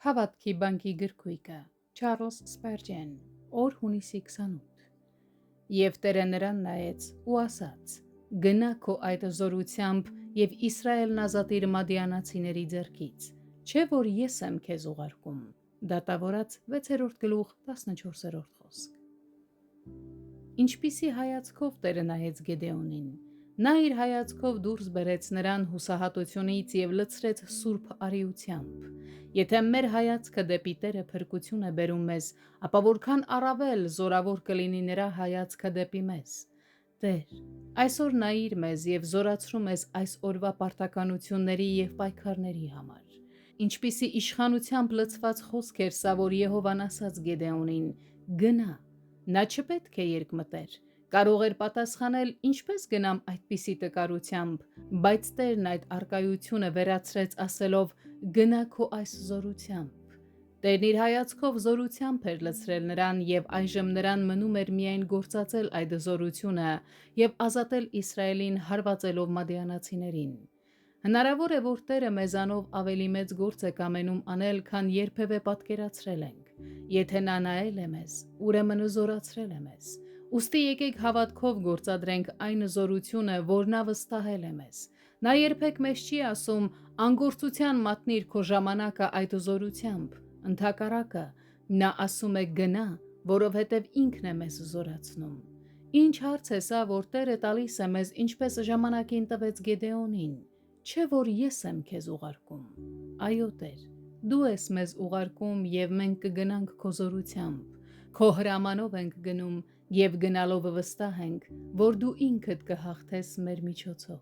Հավատքի բանկի գրքույկը Չարլզ Սպերջեն, օր հունիսի 28։ Եվ Տերը նրան նայեց ու ասաց. գնա քո այդ զորությամբ և Իսրայելն ազատիր մադիանացիների ձեռքից, չէ որ ես եմ քեզ ուղարկում։ Դատավորաց 6-րդ գլուխ 14-րդ խոսք։ Ինչպիսի հայացքով Տերը նայեց Գեդեոնին։ Նա իր հայացքով դուրս բերեց նրան հուսահատությունից և լցրեց սուրբ արիությամբ։ Եթե մեր հայացքը դեպի Տերը փրկություն է բերում մեզ, ապա որքան առավել զորավոր կլինի նրա հայացքը դեպի մեզ։ Տեր, այսօր նայիր մեզ և զորացրու մեզ այս օրվա պարտականությունների և պայքարների համար։ Ինչպիսի իշխանությամբ լցված խոսք էր սա, որ Եհովան ասաց Գեդեոնին. գնա։ Նա չպետք է երկմտեր, կարող էր պատասխանել. ինչպես գնամ այդպիսի տկարությամբ, բայց Տերն այդ առկայությունը վերացրեց ասելով. գնա քո այս զորությամբ։ Տերն իր հայացքով զորությամբ էր լցրել նրան, և այժմ նրան մնում էր միայն գործածել այդ զորությունը և ազատել Իսրայելին հարվածելով մադիանացիներին։ Հնարավոր է, որ Տերը մեզանով ավելի մեծ գործ է կամենում անել, քան երբևէ պատկերացրել ենք։ Եթե նա նայել է մեզ, ուրեմն զորացրել է մեզ։ Ուստի եկեք հավատքով գործադրենք այն զորությունը, որ նա վստահել է մեզ։ Նա երբեք մեզ չի ասում. անգործության մատնիր քո ժամանակը այդ զորությամբ։ Ընդհակառակը, նա ասում է գնա, որովհետև ինքն է մեզ զորացնում։ Ինչ հարց է սա, որ Տերը տալիս է մեզ, ինչպես ժամանակին տվեց Գեդեոնին։ Չէ որ ես եմ քեզ ուղարկում։ Այո Տեր, դու ես մեզ ուղարկում և մենք կգնանք քո զորությամբ։ Քո հրամանով ենք գնում և գնալով վստահ ենք, որ դու ինքդ կհաղթես մեր միջոցով։